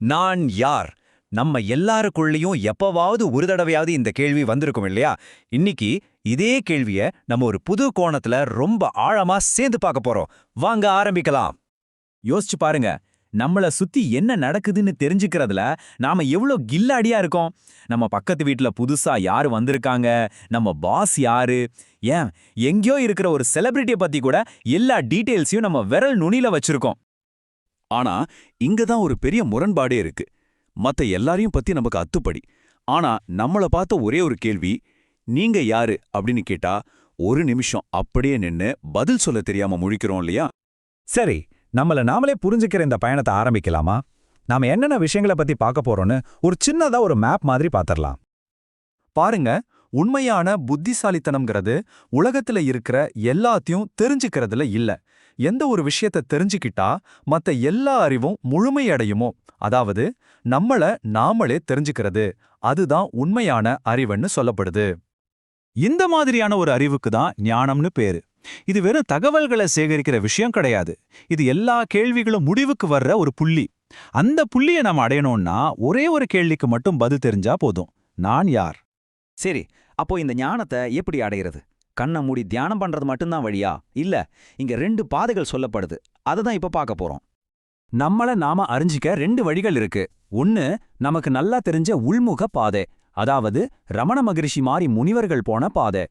நான் யார்? நம்ம எல்லாருக்குள்ளேயும் எப்பவாவது ஒரு தடவையாவது இந்த கேள்வி வந்திருக்கும் இல்லையா? இன்னைக்கு இதே கேள்விய நம்ம ஒரு புது கோணத்துல ரொம்ப ஆழமா சேர்ந்து பார்க்க போறோம். வாங்க ஆரம்பிக்கலாம். யோசிச்சு பாருங்க, நம்மள சுத்தி என்ன நடக்குதுன்னு தெரிஞ்சுக்கிறதுல நாம எவ்வளோ கில்லாடியா இருக்கோம். நம்ம பக்கத்து வீட்ல புதுசா யாரு வந்திருக்காங்க, நம்ம பாஸ் யாரு, ஏன் எங்கேயோ இருக்கிற ஒரு செலிபிரிட்டியை பத்தி கூட எல்லா டீட்டெயில்ஸையும் நம்ம விரல் நுனியில வச்சிருக்கோம். ஆனா இங்கதான் ஒரு பெரிய முரண்பாடே இருக்கு. மத்த எல்லாரையும் பத்தி நமக்கு அத்துப்படி. ஆனா நம்மள பார்த்த ஒரே ஒரு கேள்வி, நீங்க யாரு அப்படின்னு கேட்டா ஒரு நிமிஷம் அப்படியே நின்னு பதில் சொல்ல தெரியாம முழிக்கிறோம் இல்லையா? சரி, நம்மள நாமளே புரிஞ்சுக்கிற இந்த பயணத்தை ஆரம்பிக்கலாமா? நாம என்னென்ன விஷயங்களை பத்தி பார்க்க போறோம்னு ஒரு சின்னதா ஒரு மேப் மாதிரி பாத்திரலாம். பாருங்க, உண்மையான புத்திசாலித்தனம்ங்கிறது உலகத்துல இருக்கிற எல்லாத்தையும் தெரிஞ்சுக்கிறதுல இல்ல. எந்த ஒரு விஷயத்தை தெரிஞ்சுக்கிட்டா மத்த எல்லா அறிவும் முழுமையடையுமோ, அதாவது நம்மள நாமளே தெரிஞ்சுக்கிறது, அதுதான் உண்மையான அறிவுன்னு சொல்லப்படுது. இந்த மாதிரியான ஒரு அறிவுக்கு தான் ஞானம்னு பேரு. இது வெறும் தகவல்களை சேகரிக்கிற விஷயம் கிடையாது. இது எல்லா கேள்விகளும் முடிவுக்கு வர்ற ஒரு புள்ளி. அந்த புள்ளியை நம்ம அடையணும்னா ஒரே ஒரு கேள்விக்கு மட்டும் பதில் தெரிஞ்சா போதும். நான் யார்? சரி, அப்போ இந்த ஞானத்தை எப்படி அடையிறது? கண்ணை மூடி தியானம் பண்றது மட்டும்தான் வழியா? இல்ல, இங்க 2 பாதைகள் சொல்லப்படுது. அதுதான் இப்ப பார்க்க போறோம். நம்மள நாம அறிஞ்சிக்க 2 வழிகள் இருக்கு. ஒன்னு, நமக்கு நல்லா தெரிஞ்ச உள்முக பாதை, அதாவது ரமண மகரிஷி மாதிரி முனிவர்கள் போன பாதை.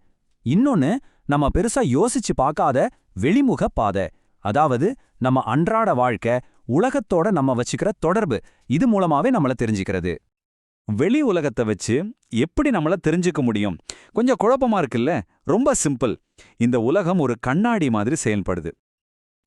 இன்னொன்னு, நம்ம பெருசா யோசிச்சு பார்க்காத வெளிமுக பாதை, அதாவது நம்ம அன்றாட வாழ்க்கை, உலகத்தோட நம்ம வச்சுக்கிற தொடர்பு, இது மூலமாவே நம்மள தெரிஞ்சுக்கிறது. வெளி உலகத்தை வச்சு எப்படி நம்மள தெரிஞ்சுக்க முடியும்? கொஞ்சம் குழப்பமா இருக்குல்ல? ரொம்ப சிம்பிள். இந்த உலகம் ஒரு கண்ணாடி மாதிரி செயல்படுது.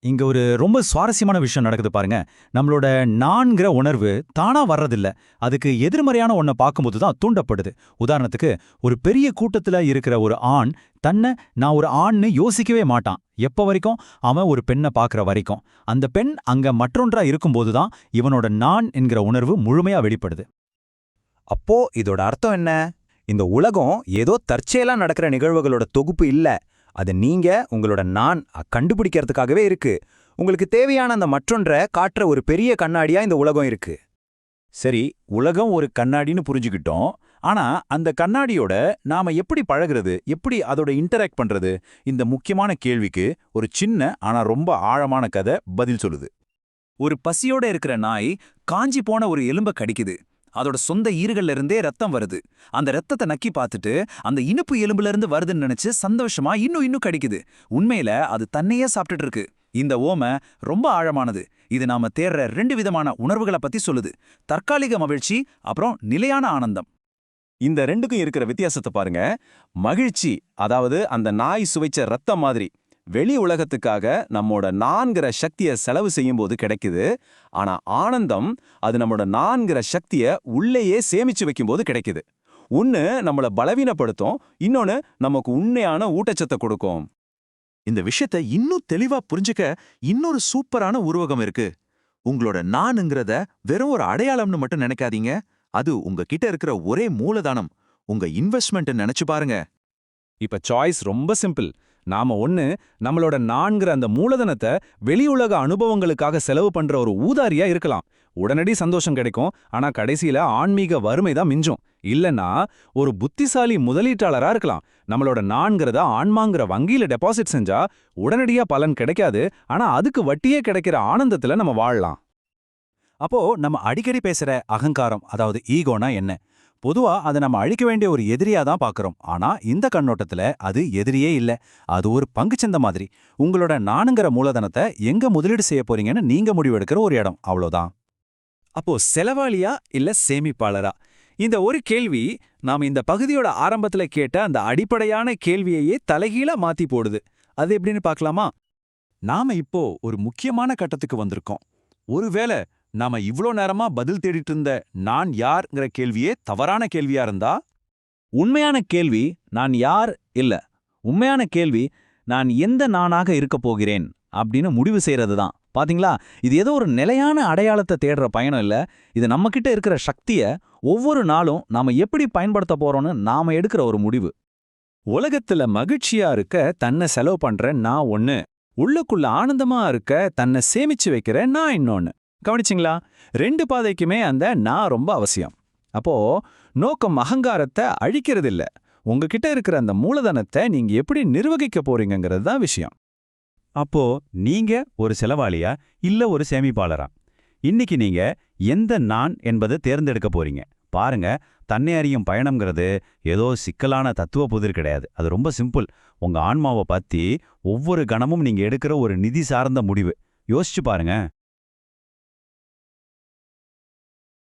இங்க ஒரு ரொம்ப சுவாரஸ்யமான விஷயம் நடக்குது பாருங்க. நம்மளோட நான்கிற உணர்வு தானா வர்றதில்ல, அதுக்கு எதிர்மறையான ஒன்ன பார்க்கும்போது தான் தூண்டப்படுது. உதாரணத்துக்கு, ஒரு பெரிய கூட்டத்துல இருக்கிற ஒரு ஆண் தன்னை நான் ஒரு ஆண்னு யோசிக்கவே மாட்டான். எப்ப வரைக்கும்? அவன் ஒரு பெண்ணை பார்க்குற வரைக்கும். அந்த பெண் அங்க மற்றொன்றா இருக்கும்போது தான் இவனோட நான் என்கிற உணர்வு முழுமையா வெளிப்படுது. அப்போ இதோட அர்த்தம் என்ன? இந்த உலகம் ஏதோ தற்செயலா நடக்கிற நிகழ்வுகளோட தொகுப்பு இல்ல. அது நீங்க உங்களோட நான் கண்டுபிடிக்கிறதுக்காகவே இருக்கு. உங்களுக்கு தேவையான அந்த மற்றொன்றை காட்டுற ஒரு பெரிய கண்ணாடியா இந்த உலகம் இருக்கு. சரி, உலகம் ஒரு கண்ணாடின்னு புரிஞ்சுக்கிட்டோம். ஆனா அந்த கண்ணாடியோட நாம எப்படி பழகுறது, எப்படி அதோட இன்டராக்ட் பண்றது? இந்த முக்கியமான கேள்விக்கு ஒரு சின்ன ஆனா ரொம்ப ஆழமான கதை பதில் சொல்லுது. ஒரு பசியோட இருக்கிற நாய் காஞ்சி போன ஒரு எலும்ப கடிக்குது. அதோட சொந்த ஈறுகள்ல இருந்தே ரத்தம் வருது. அந்த ரத்தத்தை நக்கி பார்த்துட்டு அந்த இனிப்பு எலும்புல இருந்து வருதுன்னு நினைச்சு சந்தோஷமா இன்னும் கடிக்குது. உண்மையில அது தன்னையே சாப்பிட்டுட்டு இருக்கு. இந்த ஓமை ரொம்ப ஆழமானது. இது நாம தேடுற 2 விதமான உணர்வுகளை பத்தி சொல்லுது. தற்காலிக மகிழ்ச்சி, அப்புறம் நிலையான ஆனந்தம். இந்த 2க்கும் இருக்கிற வித்தியாசத்தை பாருங்க. மகிழ்ச்சி, அதாவது அந்த நாய் சுவைச்ச ரத்தம் மாதிரி, வெளி உலகத்துக்காக நம்மோட நான்கிற சக்தியை செலவு செய்யும்போது கிடைக்குது. ஆனா ஆனந்தம், அது நம்மோட நான்கிற சக்தியை உள்ளேயே சேமிச்சு வைக்கும்போது கிடைக்குது. ஒன்னு நம்மள பலவீனப்படுத்தும், இன்னொன்னு நமக்கு உண்மையான ஊட்டச்சத்தை கொடுக்கும். இந்த விஷயத்தை இன்னும் தெளிவா புரிஞ்சுக்க இன்னொரு சூப்பரான உருவகம் இருக்கு. உங்களோட நானுங்கிறத வெறும் ஒரு அடையாளம்னு மட்டும் நினைக்காதீங்க. அது உங்ககிட்ட இருக்கிற ஒரே மூலதனம், உங்க இன்வெஸ்ட்மெண்ட் நினைச்சு பாருங்க. இப்ப சாய்ஸ் ரொம்ப சிம்பிள். நாம ஒன்னு நம்மளோட நான்கிற அந்த மூலதனத்தை வெளியுலக அனுபவங்களுக்காக செலவு பண்ற ஒரு ஊதாரியா இருக்கலாம். உடனடி சந்தோஷம் கிடைக்கும், ஆனா கடைசியில ஆன்மீக வறுமை தான் மிஞ்சும். இல்லனா ஒரு புத்திசாலி முதலீட்டாளரா இருக்கலாம். நம்மளோட நான்கிறத ஆன்மாங்கிற வங்கியில டெபாசிட் செஞ்சா உடனடியா பலன் கிடைக்காது, ஆனா அதுக்கு வட்டியே கிடைக்கிற ஆனந்தத்துல நம்ம வாழலாம். அப்போ நம்ம அடிக்கடி பேசுற அகங்காரம், அதாவது ஈகோனா என்ன? பொதுவா அதை நம்ம அழிக்க வேண்டிய ஒரு எதிரியா தான் பார்க்கறோம். ஆனா இந்த கண்ணோட்டத்துல அது எதிரியே இல்ல. அது ஒரு பங்குச்சந்தை மாதிரி. உங்களோட நானுங்கிற மூலதனத்தை எங்க முதலீடு செய்ய போறீங்கன்னு நீங்க முடிவெடுக்கிற ஒரு இடம், அவ்வளோதான். அப்போ செலவாளியா இல்ல சேமிப்பாளரா? இந்த ஒரு கேள்வி நாம இந்த பகுதியோட ஆரம்பத்துல கேட்ட அந்த அடிப்படையான கேள்வியையே தலைகீழா மாத்தி போடுது. அது எப்படின்னு பார்க்கலாமா? நாம இப்போ ஒரு முக்கியமான கட்டத்துக்கு வந்திருக்கோம். ஒருவேளை நாம இவ்ளோ நேரமா பதில் தேடிட்டு இருந்த நான் யார்ங்கிற கேள்வியே தவறான கேள்வியா இருந்தா? உண்மையான கேள்வி நான் யார் இல்ல. உண்மையான கேள்வி நான் எந்த நானாக இருக்க போகிறேன் அப்படின்னு முடிவு செய்யறது தான். பாத்தீங்களா? இது ஏதோ ஒரு நிலையான அடையாளத்தை தேடுற பயணம் இல்ல. இது நம்மகிட்ட இருக்கிற சக்தியை ஒவ்வொரு நாளும் நாம எப்படி பயன்படுத்த போறோம்னு நாம எடுக்கிற ஒரு முடிவு. உலகத்துல மகிழ்ச்சியா இருக்க தன்னை செலவு பண்ற நான் ஒன்னு, உள்ளுக்குள்ள ஆனந்தமா இருக்க தன்னை சேமிச்சு வைக்கிற நான் இன்னொன்னு. கவனிச்சிங்களா? 2 பாதைக்குமே அந்த நான் ரொம்ப அவசியம். அப்போ நோக்கம் அகங்காரத்தை அழிக்கிறதில்ல. உங்ககிட்ட இருக்கிற அந்த மூலதனத்தை நீங்க எப்படி நிர்வகிக்க போறீங்கங்கிறது தான் விஷயம். அப்போ நீங்க ஒரு செலவாளியா இல்ல ஒரு சேமிப்பாளரா? இன்னைக்கு நீங்க எந்த நான் என்பதை தேர்ந்தெடுக்க போறீங்க. பாருங்க, தன்னை அறியும் பயணம்ங்கிறது ஏதோ சிக்கலான தத்துவ புதிர் கிடையாது. அது ரொம்ப சிம்பிள். உங்க ஆன்மாவை பத்தி ஒவ்வொரு கணமும் நீங்க எடுக்கிற ஒரு நிதி சார்ந்த முடிவு. யோசிச்சு பாருங்க.